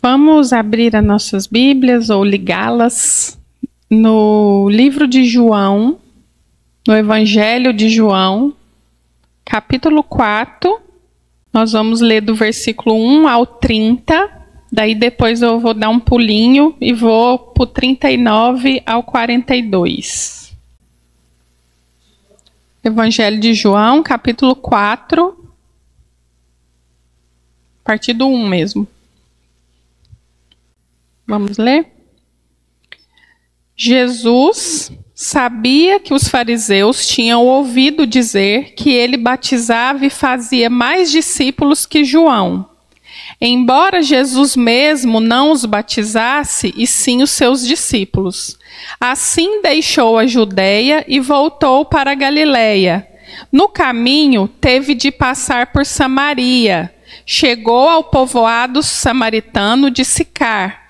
Vamos abrir as nossas Bíblias ou ligá-las no livro de João, no Evangelho de João, capítulo 4. Nós vamos ler do versículo 1 ao 30, daí depois eu vou dar um pulinho e vou para o 39 ao 42. Evangelho de João, capítulo 4, a partir do 1 mesmo. Vamos ler? Jesus sabia que os fariseus tinham ouvido dizer que ele batizava e fazia mais discípulos que João. Embora Jesus mesmo não os batizasse, e sim os seus discípulos. Assim deixou a Judeia e voltou para a Galileia. No caminho, teve de passar por Samaria. Chegou ao povoado samaritano de Sicar,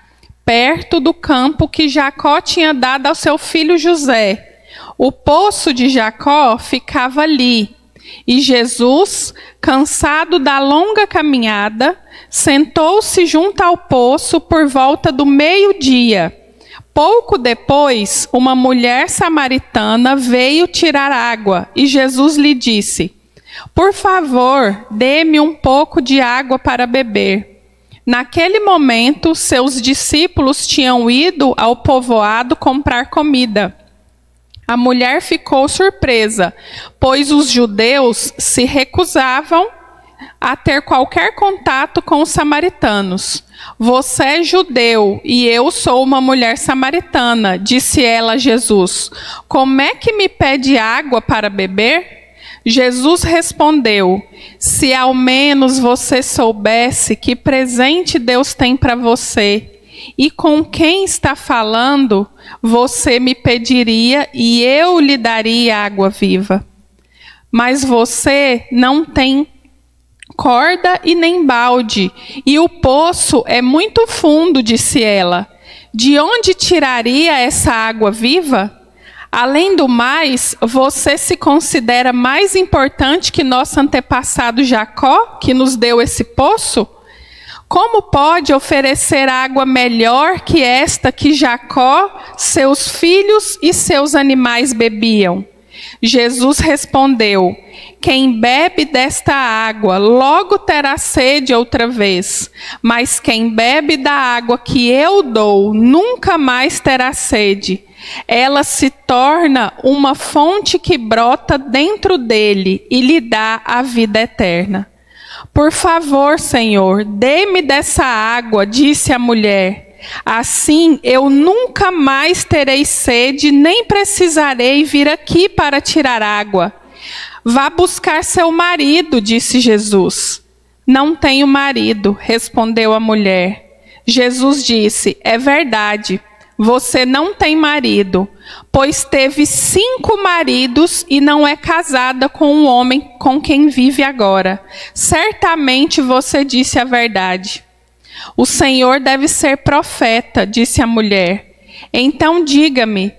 perto do campo que Jacó tinha dado ao seu filho José. O poço de Jacó ficava ali. E Jesus, cansado da longa caminhada, sentou-se junto ao poço por volta do meio-dia. Pouco depois, uma mulher samaritana veio tirar água e Jesus lhe disse: "Por favor, dê-me um pouco de água para beber." Naquele momento, seus discípulos tinham ido ao povoado comprar comida. A mulher ficou surpresa, pois os judeus se recusavam a ter qualquer contato com os samaritanos. "Você é judeu e eu sou uma mulher samaritana", disse ela a Jesus. "Como é que me pede água para beber?" Jesus respondeu: "Se ao menos você soubesse que presente Deus tem para você e com quem está falando, você me pediria e eu lhe daria água viva. Mas você não tem corda e nem balde, e o poço é muito fundo", disse ela. "De onde tiraria essa água viva? Além do mais, você se considera mais importante que nosso antepassado Jacó, que nos deu esse poço? Como pode oferecer água melhor que esta que Jacó, seus filhos e seus animais bebiam?" Jesus respondeu: "Quem bebe desta água logo terá sede outra vez, mas quem bebe da água que eu dou nunca mais terá sede. Ela se torna uma fonte que brota dentro dele e lhe dá a vida eterna." "Por favor, Senhor, dê-me dessa água", disse a mulher. "Assim eu nunca mais terei sede, nem precisarei vir aqui para tirar água." "Vá buscar seu marido", disse Jesus. "Não tenho marido", respondeu a mulher. Jesus disse: "É verdade. Você não tem marido, pois teve 5 maridos e não é casada com o homem com quem vive agora. Certamente você disse a verdade." "O Senhor deve ser profeta", disse a mulher. "Então diga-me,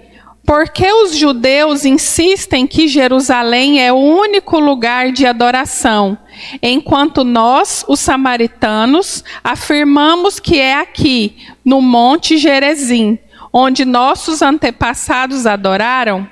por que os judeus insistem que Jerusalém é o único lugar de adoração, enquanto nós, os samaritanos, afirmamos que é aqui, no Monte Gerizim, onde nossos antepassados adoraram?"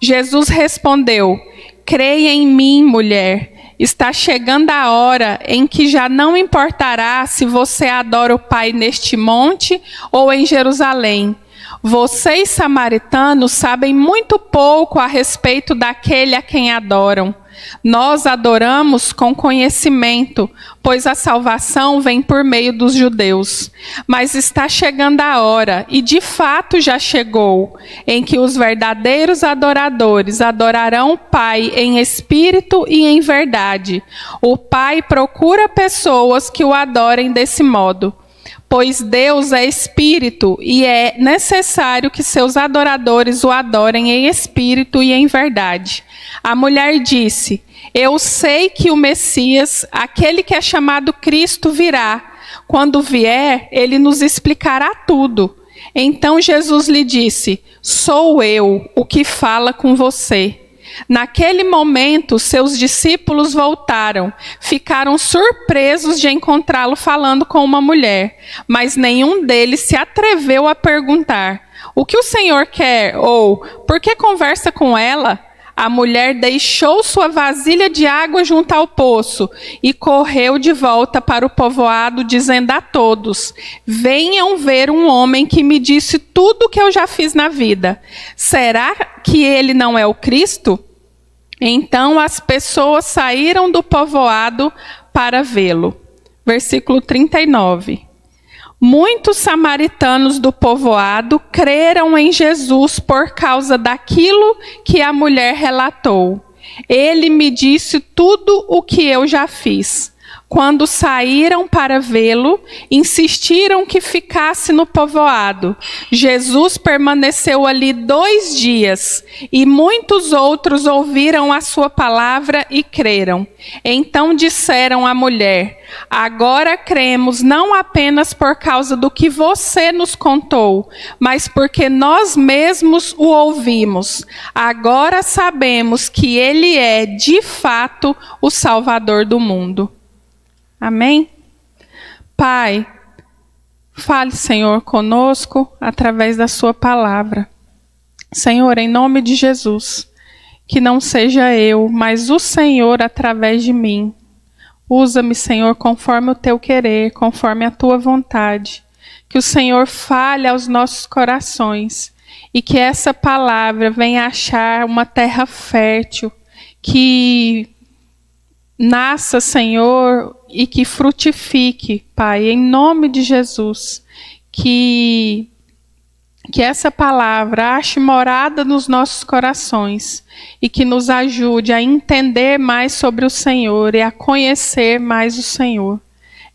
Jesus respondeu: "Creia em mim, mulher. Está chegando a hora em que já não importará se você adora o Pai neste monte ou em Jerusalém. Vocês, samaritanos, sabem muito pouco a respeito daquele a quem adoram. Nós adoramos com conhecimento, pois a salvação vem por meio dos judeus. Mas está chegando a hora, e de fato já chegou, em que os verdadeiros adoradores adorarão o Pai em espírito e em verdade. O Pai procura pessoas que o adorem desse modo. Pois Deus é espírito e é necessário que seus adoradores o adorem em espírito e em verdade." A mulher disse: "Eu sei que o Messias, aquele que é chamado Cristo, virá. Quando vier, ele nos explicará tudo." Então Jesus lhe disse: "Sou eu o que fala com você." Naquele momento, seus discípulos voltaram. Ficaram surpresos de encontrá-lo falando com uma mulher, mas nenhum deles se atreveu a perguntar: o que o Senhor quer? Ou por que conversa com ela? A mulher deixou sua vasilha de água junto ao poço e correu de volta para o povoado, dizendo a todos: venham ver um homem que me disse tudo o que eu já fiz na vida. Será que ele não é o Cristo? Então as pessoas saíram do povoado para vê-lo. Versículo 39. Muitos samaritanos do povoado creram em Jesus por causa daquilo que a mulher relatou. Ele me disse tudo o que eu já fiz. Quando saíram para vê-lo, insistiram que ficasse no povoado. Jesus permaneceu ali 2 dias, e muitos outros ouviram a sua palavra e creram. Então disseram à mulher: agora cremos não apenas por causa do que você nos contou, mas porque nós mesmos o ouvimos. Agora sabemos que ele é, de fato, o Salvador do mundo. Amém? Pai, fale, Senhor, conosco através da sua palavra. Senhor, em nome de Jesus, que não seja eu, mas o Senhor através de mim. Usa-me, Senhor, conforme o teu querer, conforme a tua vontade. Que o Senhor fale aos nossos corações e que essa palavra venha achar uma terra fértil, que nasça, Senhor, e que frutifique, Pai, em nome de Jesus. Que essa palavra ache morada nos nossos corações e que nos ajude a entender mais sobre o Senhor e a conhecer mais o Senhor.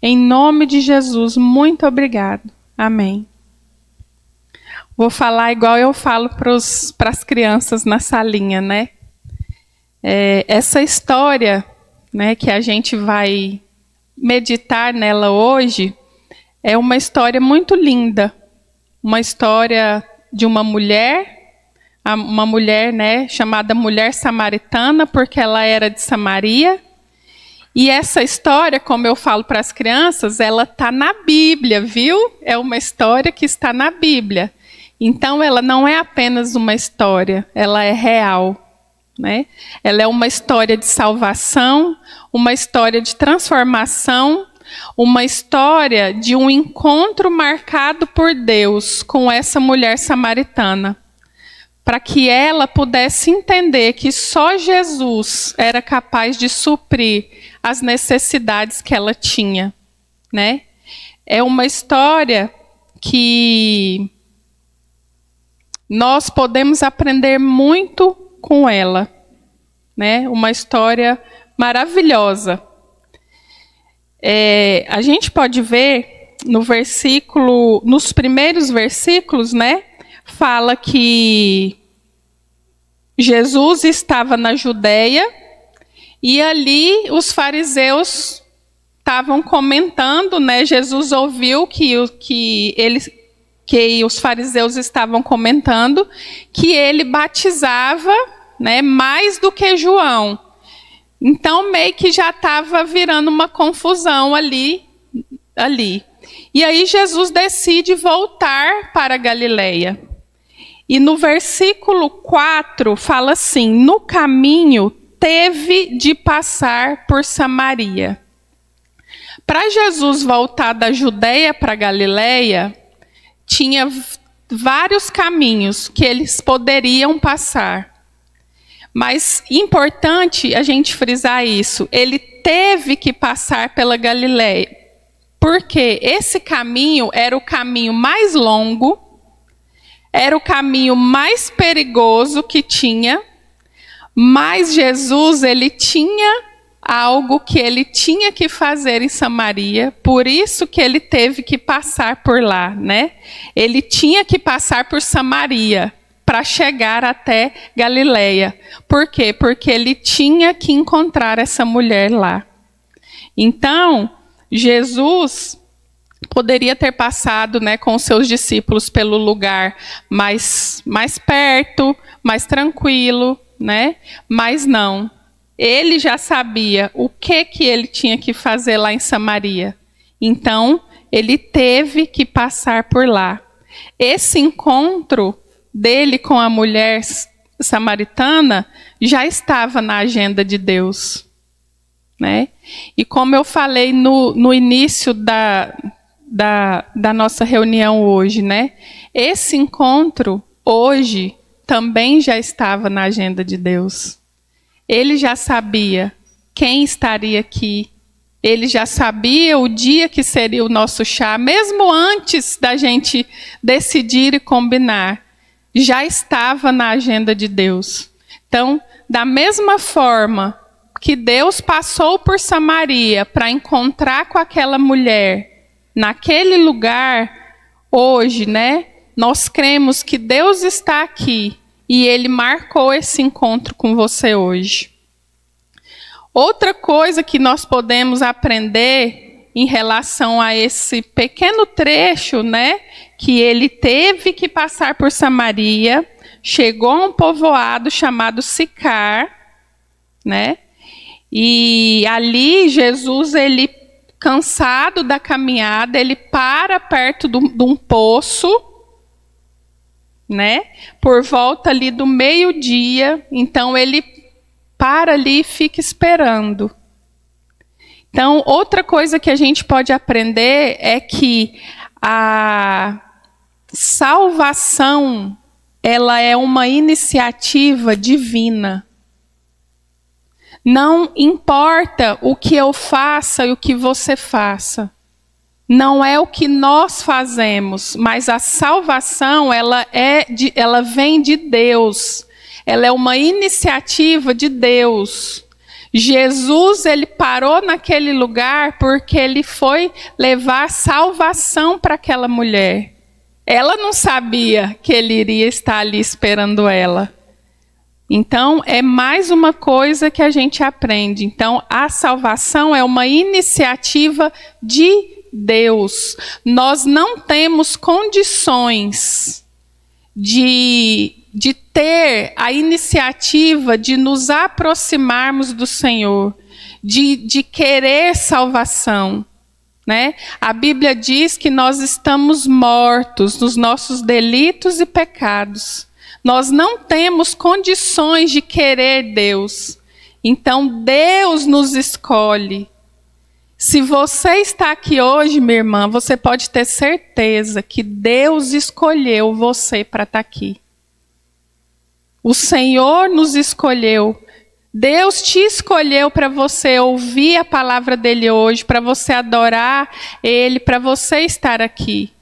Em nome de Jesus, muito obrigado. Amém. Vou falar igual eu falo para as crianças na salinha, né? Essa história, né, que a gente vai meditar nela hoje, é uma história muito linda. Uma história de uma mulher, né, chamada Mulher Samaritana, porque ela era de Samaria. E essa história, como eu falo para as crianças, ela está na Bíblia, viu? É uma história que está na Bíblia. Então, ela não é apenas uma história, ela é real. Né? Ela é uma história de salvação, uma história de transformação, uma história de um encontro marcado por Deus com essa mulher samaritana, para que ela pudesse entender que só Jesus era capaz de suprir as necessidades que ela tinha. Né? É uma história que nós podemos aprender muito com ela, né? Uma história maravilhosa. A gente pode ver nos primeiros versículos, né? Fala que Jesus estava na Judeia e ali os fariseus estavam comentando, né? Jesus ouviu que os fariseus estavam comentando que ele batizava, né, mais do que João. Então, meio que já estava virando uma confusão ali. E aí Jesus decide voltar para Galileia. E no versículo 4 fala assim: no caminho teve de passar por Samaria. Para Jesus voltar da Judeia para Galileia, tinha vários caminhos que eles poderiam passar. Mas importante a gente frisar isso. Ele teve que passar pela Galileia. Porque esse caminho era o caminho mais longo, era o caminho mais perigoso que tinha, mas Jesus, ele tinha algo que ele tinha que fazer em Samaria, por isso que ele teve que passar por lá, né? Ele tinha que passar por Samaria para chegar até Galileia. Por quê? Porque ele tinha que encontrar essa mulher lá. Então, Jesus poderia ter passado, né, com os seus discípulos pelo lugar mais perto, mais tranquilo, né? Mas não. Ele já sabia o que ele tinha que fazer lá em Samaria. Então, ele teve que passar por lá. Esse encontro dele com a mulher samaritana já estava na agenda de Deus, né? E como eu falei no início da nossa reunião hoje, né? Esse encontro hoje também já estava na agenda de Deus. Ele já sabia quem estaria aqui. Ele já sabia o dia que seria o nosso chá, mesmo antes da gente decidir e combinar. Já estava na agenda de Deus. Então, da mesma forma que Deus passou por Samaria para encontrar com aquela mulher, naquele lugar, hoje, né? Nós cremos que Deus está aqui e Ele marcou esse encontro com você hoje. Outra coisa que nós podemos aprender em relação a esse pequeno trecho, né, que ele teve que passar por Samaria, chegou a um povoado chamado Sicar, né, e ali Jesus, ele, cansado da caminhada, ele para perto de um poço, né, por volta ali do meio-dia. Então ele para ali e fica esperando. Então, outra coisa que a gente pode aprender é que a salvação, ela é uma iniciativa divina. Não importa o que eu faça e o que você faça. Não é o que nós fazemos, mas a salvação, ela vem de Deus. Ela é uma iniciativa de Deus. Jesus, ele parou naquele lugar porque ele foi levar salvação para aquela mulher. Ela não sabia que ele iria estar ali esperando ela. Então, é mais uma coisa que a gente aprende. Então, a salvação é uma iniciativa de Deus. Nós não temos condições de ter a iniciativa de nos aproximarmos do Senhor, de querer salvação, né? A Bíblia diz que nós estamos mortos nos nossos delitos e pecados. Nós não temos condições de querer Deus. Então Deus nos escolhe. Se você está aqui hoje, minha irmã, você pode ter certeza que Deus escolheu você para estar aqui. O Senhor nos escolheu. Deus te escolheu para você ouvir a palavra dele hoje, para você adorar ele, para você estar aqui.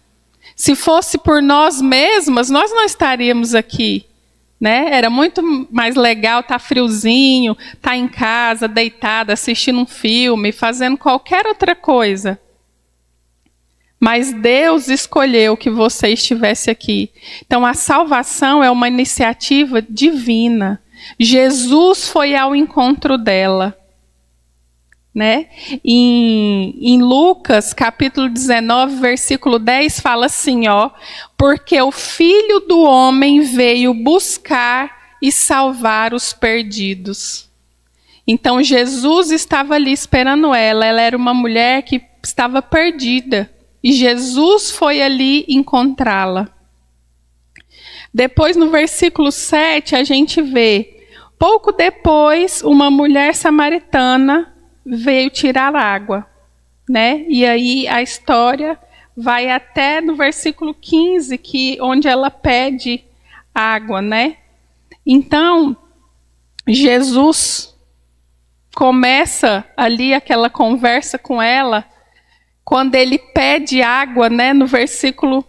Se fosse por nós mesmas, nós não estaríamos aqui, né? Era muito mais legal estar friozinho, estar em casa, deitada, assistindo um filme, fazendo qualquer outra coisa. Mas Deus escolheu que você estivesse aqui. Então, a salvação é uma iniciativa divina. Jesus foi ao encontro dela, né? Em Lucas, capítulo 19, versículo 10, fala assim, ó: porque o Filho do Homem veio buscar e salvar os perdidos. Então, Jesus estava ali esperando ela. Ela era uma mulher que estava perdida. E Jesus foi ali encontrá-la. Depois, no versículo 7, a gente vê: pouco depois, uma mulher samaritana veio tirar água, né? E aí a história vai até no versículo 15, onde ela pede água, né? Então, Jesus começa ali aquela conversa com ela, quando ele pede água, né, no versículo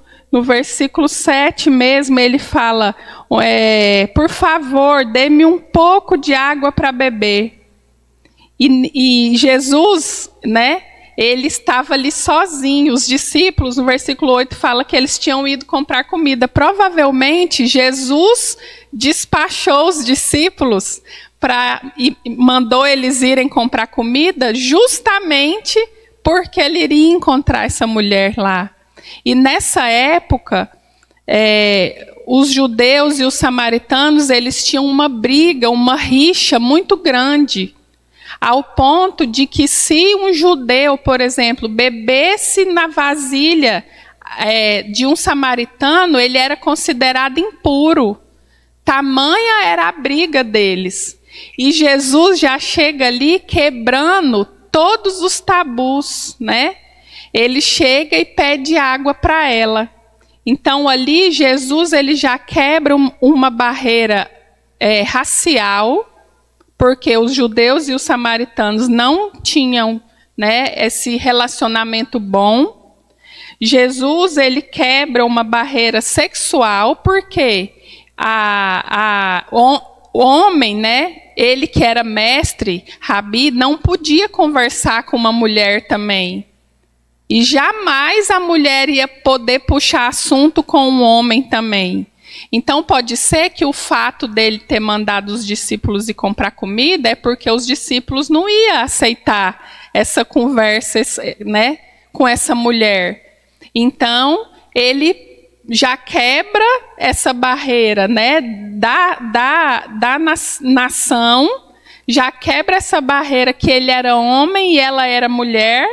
7 mesmo, ele fala, por favor, dê-me um pouco de água para beber. E Jesus, né, ele estava ali sozinho. Os discípulos, no versículo 8, fala que eles tinham ido comprar comida. Provavelmente, Jesus despachou os discípulos e mandou eles irem comprar comida justamente porque ele iria encontrar essa mulher lá. E nessa época, os judeus e os samaritanos, eles tinham uma briga, uma rixa muito grande, ao ponto de que se um judeu, por exemplo, bebesse na vasilha de um samaritano, ele era considerado impuro. Tamanha era a briga deles. E Jesus já chega ali quebrando todos os tabus, né? Ele chega e pede água para ela. Então ali Jesus ele já quebra uma barreira racial, porque os judeus e os samaritanos não tinham, né, esse relacionamento bom. Jesus ele quebra uma barreira sexual, porque o homem, né, ele que era mestre, rabi, não podia conversar com uma mulher também. E jamais a mulher ia poder puxar assunto com um homem também. Então pode ser que o fato dele ter mandado os discípulos ir comprar comida é porque os discípulos não iam aceitar essa conversa, né, com essa mulher. Então ele já quebra essa barreira, né, da nação, já quebra essa barreira que ele era homem e ela era mulher,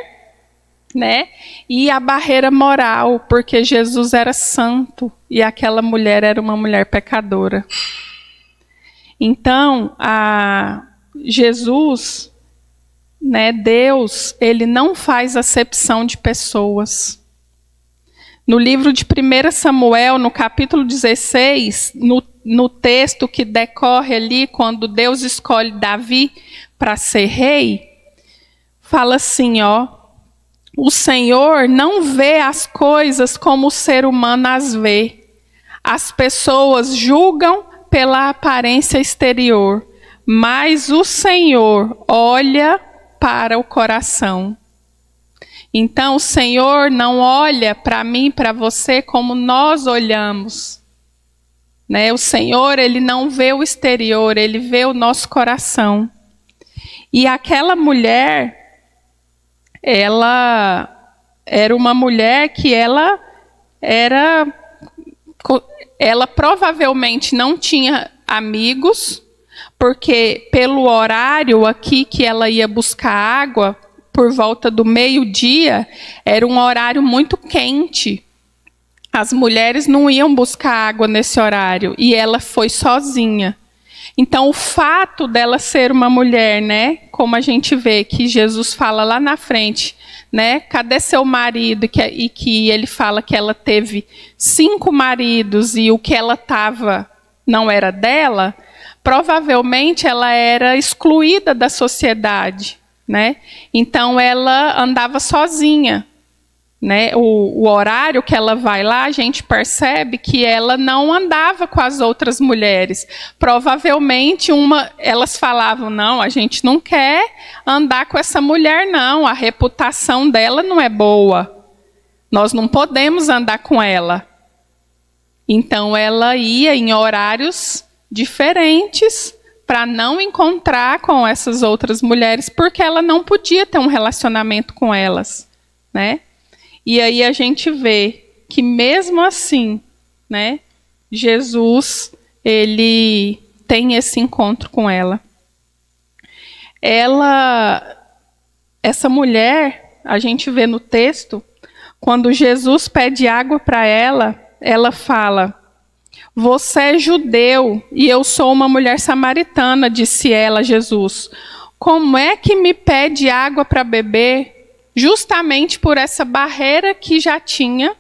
né, e a barreira moral, porque Jesus era santo e aquela mulher era uma mulher pecadora. Então, Jesus, né, Deus, ele não faz acepção de pessoas. No livro de 1 Samuel, no capítulo 16, no texto que decorre ali, quando Deus escolhe Davi para ser rei, fala assim, ó: o Senhor não vê as coisas como o ser humano as vê. As pessoas julgam pela aparência exterior, mas o Senhor olha para o coração. Então, o Senhor não olha para mim e para você como nós olhamos, né? O Senhor, ele não vê o exterior, ele vê o nosso coração. E aquela mulher, ela era uma mulher que ela provavelmente não tinha amigos, porque pelo horário aqui que ela ia buscar água, por volta do meio-dia, era um horário muito quente. As mulheres não iam buscar água nesse horário, e ela foi sozinha. Então, o fato dela ser uma mulher, né, como a gente vê que Jesus fala lá na frente, né, cadê seu marido? E que ele fala que ela teve 5 maridos e o que ela estava não era dela, provavelmente ela era excluída da sociedade, né? Então, ela andava sozinha. Né, o horário que ela vai lá, a gente percebe que ela não andava com as outras mulheres. Provavelmente elas falavam, não, a gente não quer andar com essa mulher não, a reputação dela não é boa. Nós não podemos andar com ela. Então ela ia em horários diferentes para não encontrar com essas outras mulheres, porque ela não podia ter um relacionamento com elas, né? E aí a gente vê que mesmo assim, né, Jesus, ele tem esse encontro com ela. Essa mulher, a gente vê no texto, quando Jesus pede água para ela, ela fala: você é judeu e eu sou uma mulher samaritana, disse ela a Jesus. Como é que me pede água para beber? Justamente por essa barreira que já tinha.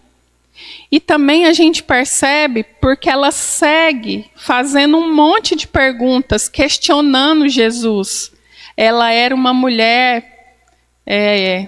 E também a gente percebe porque ela segue fazendo um monte de perguntas, questionando Jesus. Ela era uma mulher,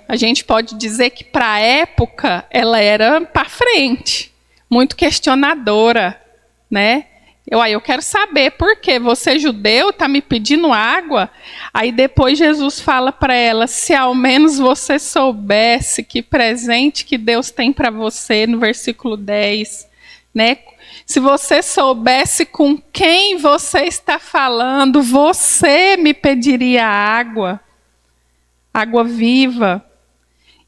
a gente pode dizer que para a época ela era para frente, muito questionadora, né? Eu quero saber por que você judeu está me pedindo água. Aí depois Jesus fala para ela: se ao menos você soubesse que presente que Deus tem para você, no versículo 10, né? Se você soubesse com quem você está falando, você me pediria água, água viva.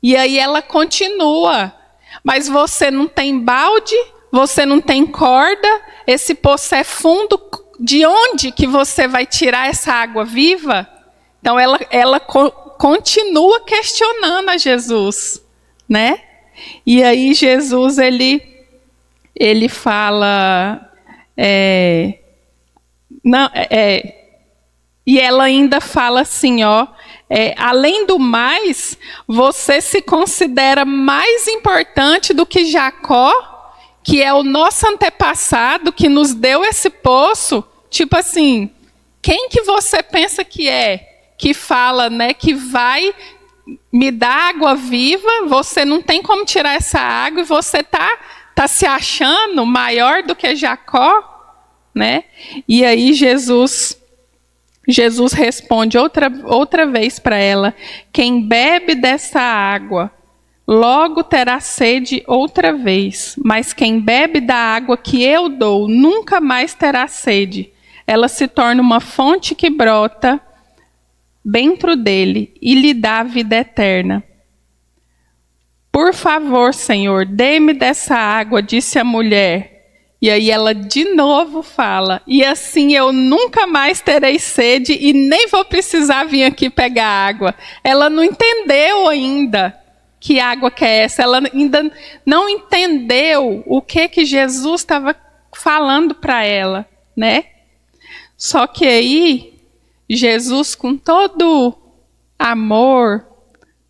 E aí ela continua: mas você não tem balde? você não tem corda, esse poço é fundo, de onde que você vai tirar essa água viva? Então ela continua questionando a Jesus, né? E aí Jesus ele fala, e ela ainda fala assim, ó, além do mais, você se considera mais importante do que Jacó, que é o nosso antepassado, que nos deu esse poço. Tipo assim, quem que você pensa que é? Que fala, né, que vai me dar água viva, você não tem como tirar essa água e você tá se achando maior do que Jacó, né? E aí Jesus responde outra vez para ela: quem bebe dessa água logo terá sede outra vez, mas quem bebe da água que eu dou nunca mais terá sede. Ela se torna uma fonte que brota dentro dele e lhe dá a vida eterna. Por favor, Senhor, dê-me dessa água, disse a mulher. E aí ela de novo fala: e assim eu nunca mais terei sede e nem vou precisar vir aqui pegar água. Ela não entendeu ainda que água que é essa. Ela ainda não entendeu o que Jesus estava falando para ela, né? Só que aí Jesus, com todo amor,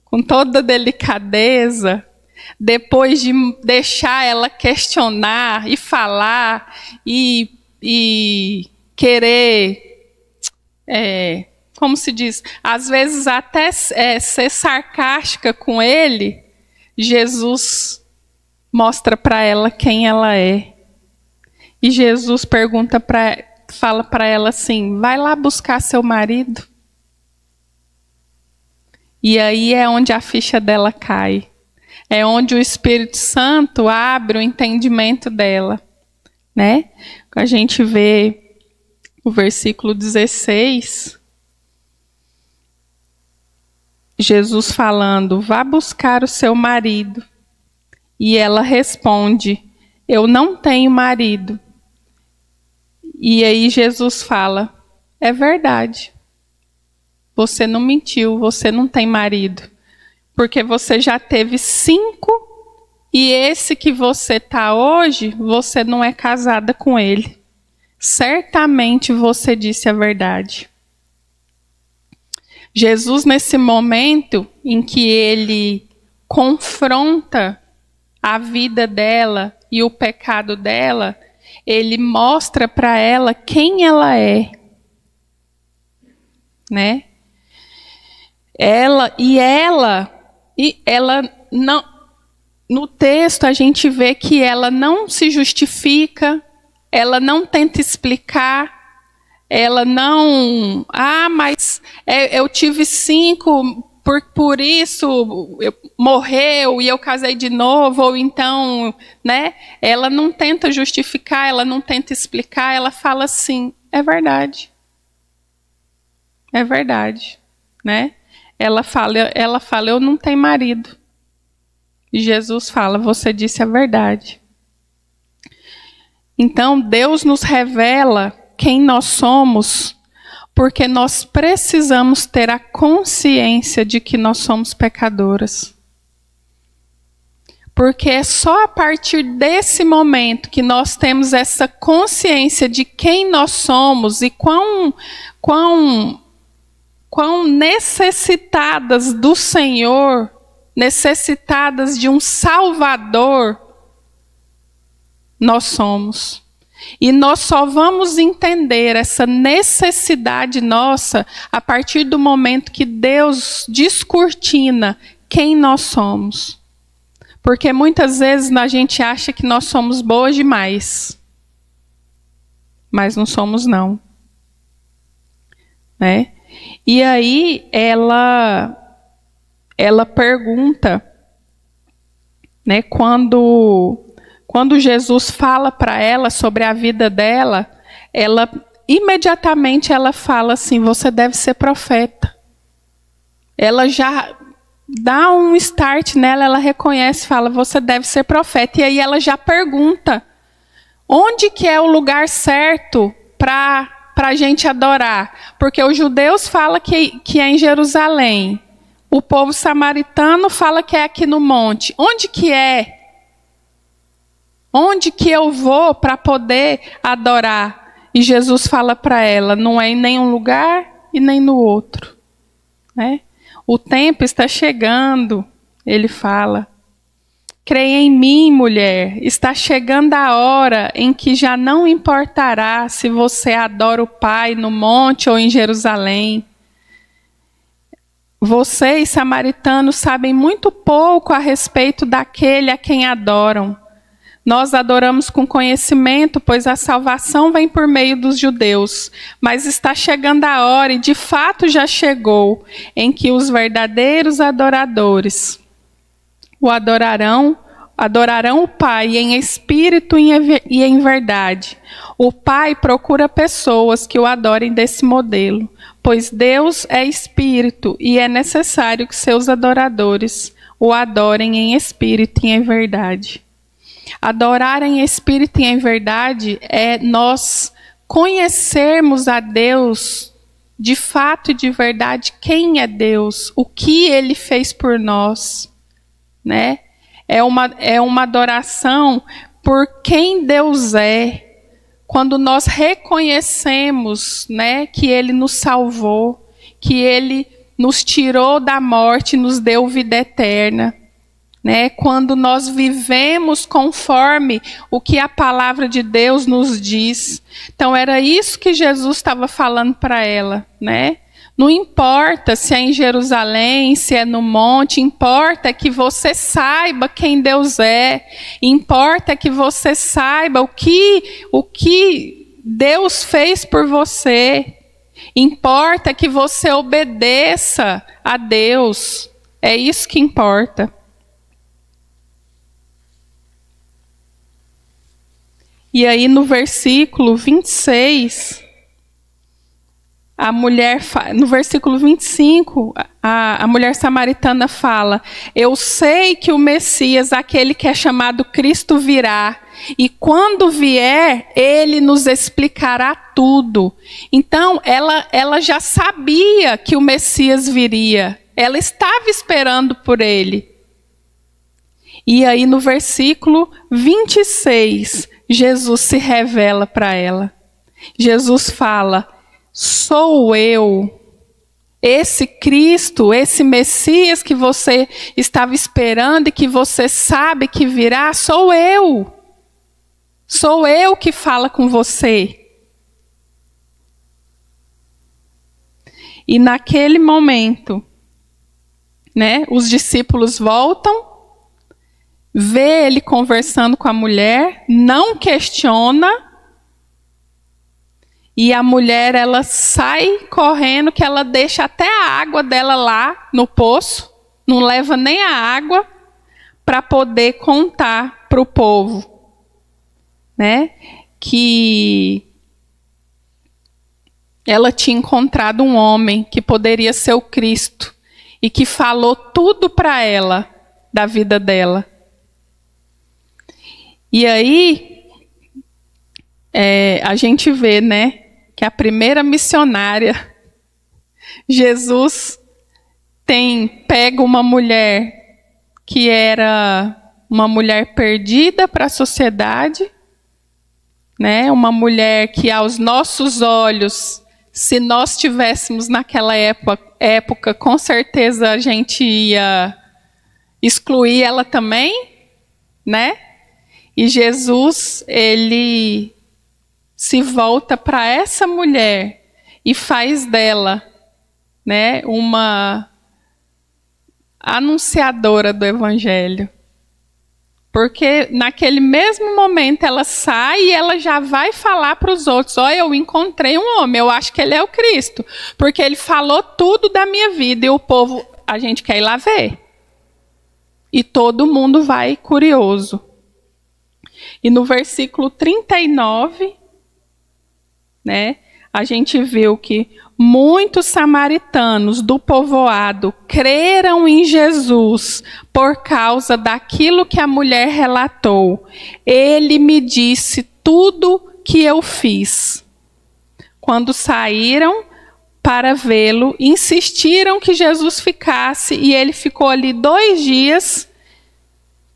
com toda delicadeza, depois de deixar ela questionar e falar e querer, como se diz, às vezes até ser sarcástica com ele, Jesus mostra para ela quem ela é. E Jesus fala para ela assim: vai lá buscar seu marido. E aí é onde a ficha dela cai. É onde o Espírito Santo abre o entendimento dela, né? A gente vê o versículo 16, Jesus falando: vá buscar o seu marido. E ela responde: eu não tenho marido. E aí Jesus fala: é verdade. Você não mentiu, você não tem marido. Porque você já teve 5 e esse que você está hoje, você não é casada com ele. Certamente você disse a verdade. Jesus, nesse momento em que ele confronta a vida dela e o pecado dela, ele mostra para ela quem ela é, né? Ela não, no texto a gente vê que ela não se justifica, ela não tenta explicar, ela não, mas eu tive 5, por isso morreu e eu casei de novo, ou então, né? Ela não tenta justificar, ela não tenta explicar, ela fala assim: é verdade, né? Ela fala: eu não tenho marido. E Jesus fala: você disse a verdade. Então Deus nos revela quem nós somos, porque nós precisamos ter a consciência de que nós somos pecadoras. Porque é só a partir desse momento que nós temos essa consciência de quem nós somos e quão necessitadas do Senhor, necessitadas de um Salvador, nós somos. E nós só vamos entender essa necessidade nossa a partir do momento que Deus descortina quem nós somos. Porque muitas vezes a gente acha que nós somos boas demais. Mas não somos, não. Né? E aí ela pergunta, né, quando Jesus fala para ela sobre a vida dela, imediatamente ela fala assim: você deve ser profeta. Ela já dá um start nela, ela reconhece, fala: você deve ser profeta. E aí ela já pergunta Onde que é o lugar certo para a gente adorar? Porque os judeus falam que é em Jerusalém. O povo samaritano fala que é aqui no monte. Onde que é? Onde que eu vou para poder adorar? E Jesus fala para ela, não é em nenhum lugar e nem no outro. Né? O tempo está chegando, ele fala. Creia em mim, mulher, está chegando a hora em que já não importará se você adora o Pai no monte ou em Jerusalém. Vocês, samaritanos, sabem muito pouco a respeito daquele a quem adoram. Nós adoramos com conhecimento, pois a salvação vem por meio dos judeus. Mas está chegando a hora, e de fato já chegou, em que os verdadeiros adoradores adorarão o Pai em espírito e em verdade. O Pai procura pessoas que o adorem desse modelo, pois Deus é espírito e é necessário que seus adoradores o adorem em espírito e em verdade. Adorar em espírito e em verdade é nós conhecermos a Deus de fato e de verdade, quem é Deus, o que Ele fez por nós, né? É uma adoração por quem Deus é, quando nós reconhecemos, né, que Ele nos salvou, que Ele nos tirou da morte e nos deu vida eterna. Né? Quando nós vivemos conforme o que a palavra de Deus nos diz. Então era isso que Jesus estava falando para ela, né? Não importa se é em Jerusalém, se é no monte, importa que você saiba quem Deus é, importa que você saiba o que Deus fez por você, importa que você obedeça a Deus, é isso que importa. E aí no versículo 26, no versículo 25, a mulher samaritana fala: eu sei que o Messias, aquele que é chamado Cristo, virá, e quando vier, ele nos explicará tudo. Então, ela já sabia que o Messias viria, ela estava esperando por ele. E aí no versículo 26, Jesus se revela para ela. Jesus fala: sou eu, esse Cristo, esse Messias que você estava esperando e que você sabe que virá, sou eu. Sou eu que fala com você. E naquele momento, né, os discípulos voltam, vê ele conversando com a mulher, não questiona, e a mulher, ela sai correndo, que ela deixa até a água dela lá no poço, não leva nem a água para poder contar para o povo, né, que ela tinha encontrado um homem que poderia ser o Cristo e que falou tudo para ela da vida dela. E aí, a gente vê, né, que a primeira missionária, Jesus pega uma mulher que era uma mulher perdida para a sociedade, né, uma mulher que aos nossos olhos, se nós tivéssemos naquela época, com certeza a gente ia excluir ela também, né? E Jesus, ele se volta para essa mulher e faz dela, né, uma anunciadora do Evangelho. Porque naquele mesmo momento ela sai e ela já vai falar para os outros: ó, eu encontrei um homem, eu acho que ele é o Cristo. Porque ele falou tudo da minha vida e o povo, a gente quer ir lá ver. E todo mundo vai curioso. E no versículo 39, né, a gente viu que muitos samaritanos do povoado creram em Jesus por causa daquilo que a mulher relatou. Ele me disse tudo que eu fiz. Quando saíram para vê-lo, insistiram que Jesus ficasse, e ele ficou ali 2 dias,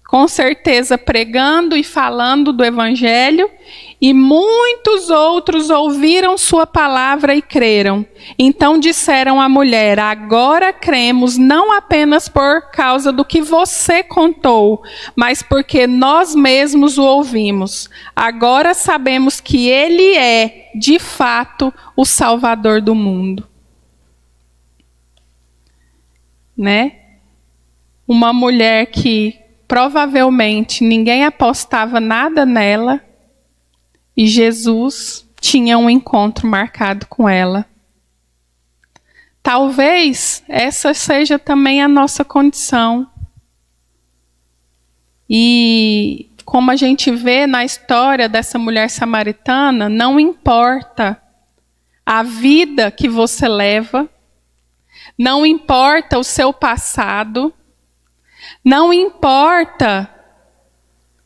com certeza pregando e falando do Evangelho, e muitos outros ouviram sua palavra e creram. Então disseram à mulher: agora cremos, não apenas por causa do que você contou, mas porque nós mesmos o ouvimos. Agora sabemos que ele é, de fato, o Salvador do mundo. Né? Uma mulher que provavelmente ninguém apostava nada nela, e Jesus tinha um encontro marcado com ela. Talvez essa seja também a nossa condição. E como a gente vê na história dessa mulher samaritana, não importa a vida que você leva, não importa o seu passado, não importa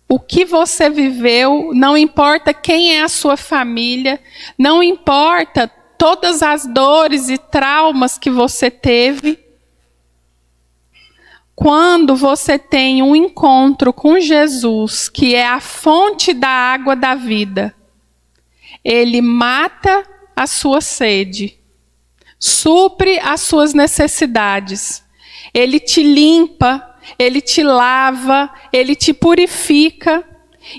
o que você viveu, não importa quem é a sua família, não importa todas as dores e traumas que você teve. Quando você tem um encontro com Jesus, que é a fonte da água da vida, ele mata a sua sede, supre as suas necessidades, ele te limpa, ele te lava, ele te purifica,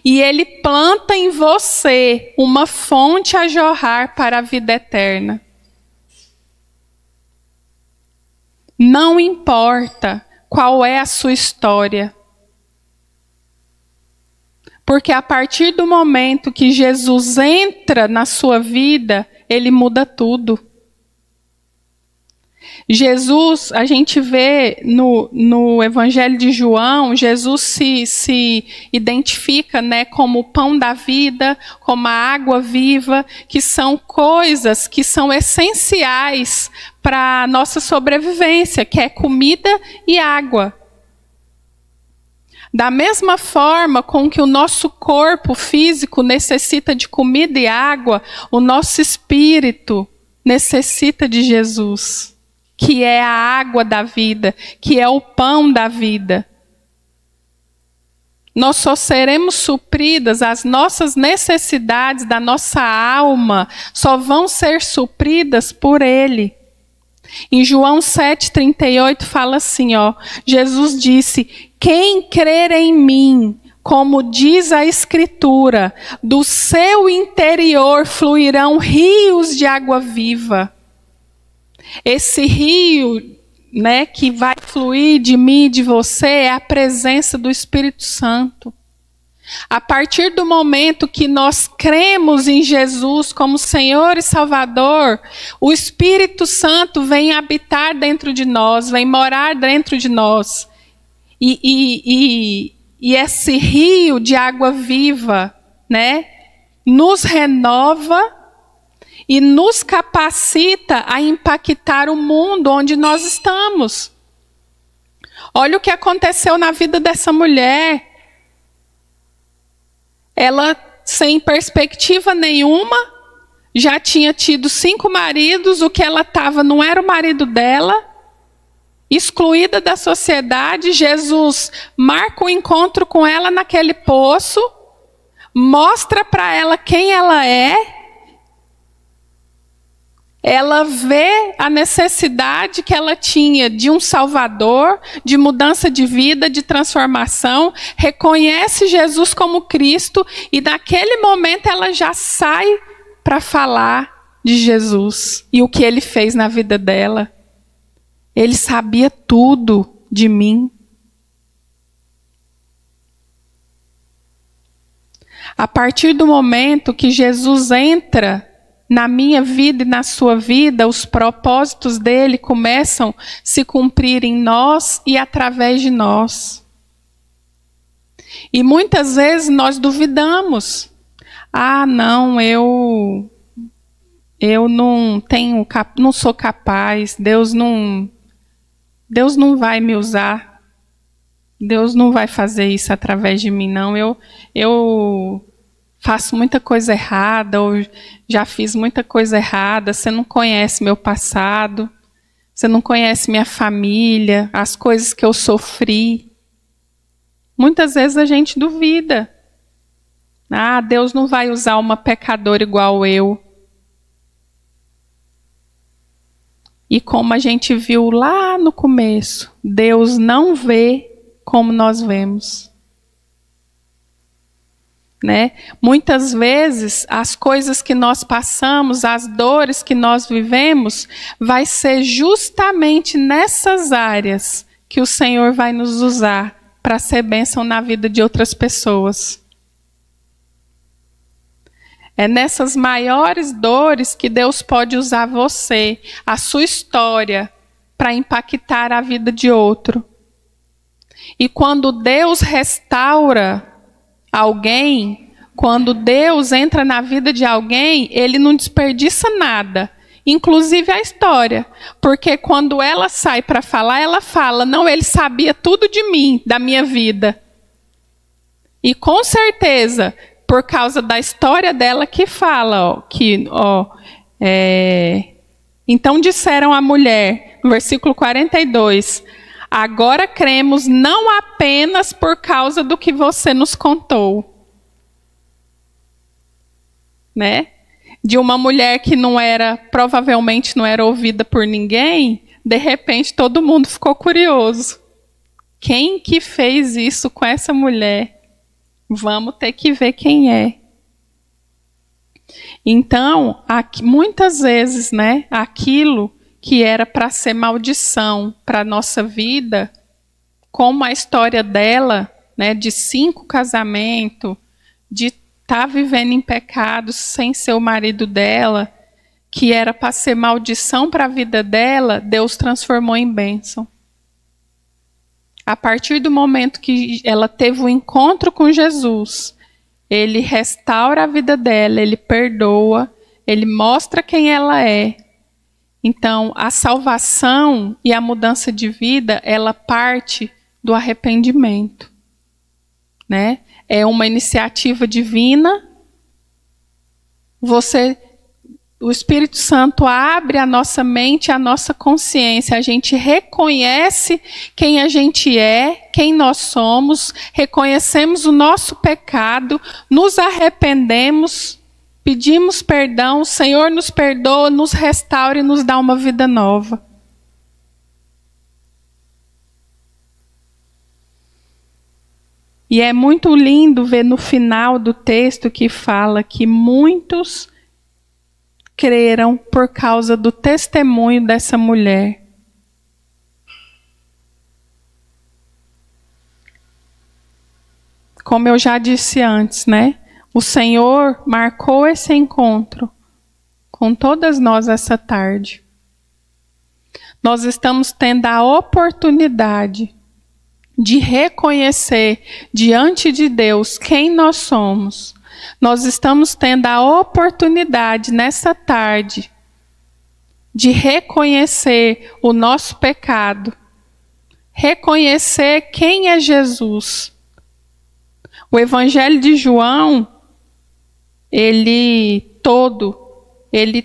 e ele planta em você uma fonte a jorrar para a vida eterna. Não importa qual é a sua história, porque a partir do momento que Jesus entra na sua vida, ele muda tudo. Jesus, a gente vê no Evangelho de João, Jesus se identifica, né, como o pão da vida, como a água viva, que são coisas que são essenciais para a nossa sobrevivência, que é comida e água. Da mesma forma com que o nosso corpo físico necessita de comida e água, o nosso espírito necessita de Jesus, que é a água da vida, que é o pão da vida. Nós só seremos supridas, as nossas necessidades da nossa alma só vão ser supridas por Ele. Em João 7,38 fala assim, ó, Jesus disse: quem crer em mim, como diz a Escritura, do seu interior fluirão rios de água viva. Esse rio, né, que vai fluir de mim e de você é a presença do Espírito Santo. A partir do momento que nós cremos em Jesus como Senhor e Salvador, o Espírito Santo vem habitar dentro de nós, vem morar dentro de nós. E esse rio de água viva, né, nos renova e nos capacita a impactar o mundo onde nós estamos. Olha o que aconteceu na vida dessa mulher. Ela, sem perspectiva nenhuma, já tinha tido 5 maridos, o que ela estava não era o marido dela, excluída da sociedade. Jesus marca um encontro com ela naquele poço, mostra para ela quem ela é. Ela vê a necessidade que ela tinha de um Salvador, de mudança de vida, de transformação, reconhece Jesus como Cristo, e naquele momento ela já sai para falar de Jesus e o que ele fez na vida dela. Ele sabia tudo de mim. A partir do momento que Jesus entra na minha vida e na sua vida, os propósitos dele começam a se cumprir em nós e através de nós. E muitas vezes nós duvidamos. Ah, não, eu não sou capaz, Deus não vai me usar. Deus não vai fazer isso através de mim, não. Eu faço muita coisa errada, ou já fiz muita coisa errada, você não conhece meu passado, você não conhece minha família, as coisas que eu sofri. Muitas vezes a gente duvida. Ah, Deus não vai usar uma pecadora igual eu. E como a gente viu lá no começo, Deus não vê como nós vemos. Né? Muitas vezes, as coisas que nós passamos, as dores que nós vivemos, vai ser justamente nessas áreas que o Senhor vai nos usar para ser bênção na vida de outras pessoas. É nessas maiores dores que Deus pode usar você, a sua história, para impactar a vida de outro. E quando Deus restaura alguém, quando Deus entra na vida de alguém, Ele não desperdiça nada, inclusive a história. Porque quando ela sai para falar, ela fala, não, Ele sabia tudo de mim, da minha vida. E com certeza, por causa da história dela que fala, então disseram à mulher, no versículo 42, agora cremos não apenas por causa do que você nos contou. Né? De uma mulher que provavelmente não era ouvida por ninguém, de repente todo mundo ficou curioso. Quem que fez isso com essa mulher? Vamos ter que ver quem é. Então, muitas vezes, né, aquilo que era para ser maldição para a nossa vida, como a história dela, né, de 5 casamentos, de estar vivendo em pecado sem ser o marido dela, que era para ser maldição para a vida dela, Deus transformou em bênção. A partir do momento que ela teve o encontro com Jesus, Ele restaura a vida dela, Ele perdoa, Ele mostra quem ela é. Então, a salvação e a mudança de vida, ela parte do arrependimento. Né? É uma iniciativa divina. O Espírito Santo abre a nossa mente, a nossa consciência. A gente reconhece quem a gente é, quem nós somos, reconhecemos o nosso pecado, nos arrependemos, pedimos perdão, o Senhor nos perdoa, nos restaura e nos dá uma vida nova. E é muito lindo ver no final do texto que fala que muitos creram por causa do testemunho dessa mulher. Como eu já disse antes, né? O Senhor marcou esse encontro com todas nós essa tarde. Nós estamos tendo a oportunidade de reconhecer diante de Deus quem nós somos. Nós estamos tendo a oportunidade nessa tarde de reconhecer o nosso pecado, reconhecer quem é Jesus. O Evangelho de João, ele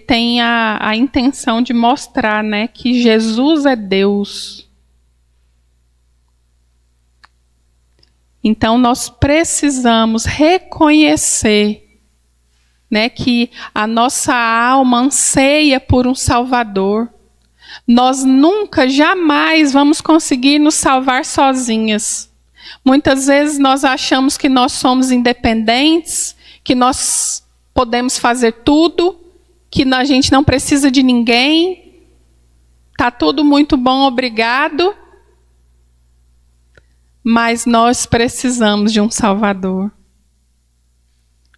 tem a intenção de mostrar, né, que Jesus é Deus. Então, nós precisamos reconhecer, né, que a nossa alma anseia por um Salvador. Nós nunca, jamais vamos conseguir nos salvar sozinhas. Muitas vezes nós achamos que nós somos independentes, que nós podemos fazer tudo, que a gente não precisa de ninguém. Está tudo muito bom, obrigado. Mas nós precisamos de um Salvador.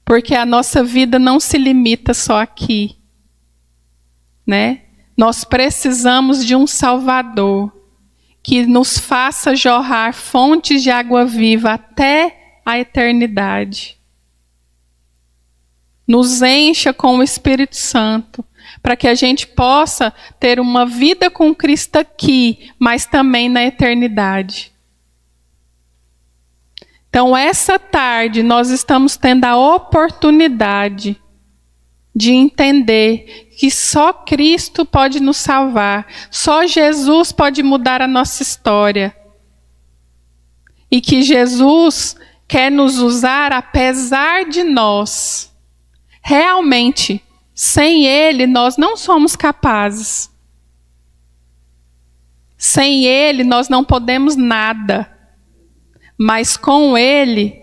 Porque a nossa vida não se limita só aqui. Né? Nós precisamos de um Salvador que nos faça jorrar fontes de água viva até a eternidade. Nos encha com o Espírito Santo, para que a gente possa ter uma vida com Cristo aqui, mas também na eternidade. Então, essa tarde, nós estamos tendo a oportunidade de entender que só Cristo pode nos salvar, só Jesus pode mudar a nossa história. E que Jesus quer nos usar apesar de nós. Realmente, sem Ele, nós não somos capazes. Sem Ele, nós não podemos nada. Mas com Ele,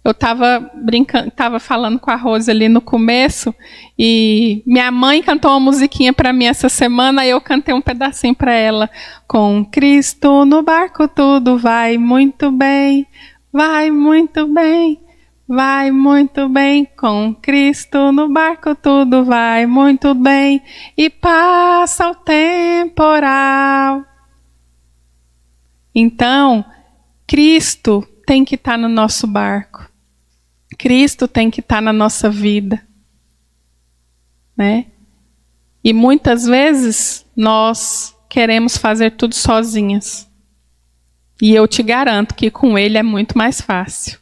eu estava falando com a Rose ali no começo, e minha mãe cantou uma musiquinha para mim essa semana, e eu cantei um pedacinho para ela. Com Cristo no barco tudo vai muito bem, vai muito bem, vai muito bem. Com Cristo no barco tudo vai muito bem, e passa o temporal. Então, Cristo tem que estar no nosso barco. Cristo tem que estar na nossa vida. Né? E muitas vezes nós queremos fazer tudo sozinhas. E eu te garanto que com Ele é muito mais fácil.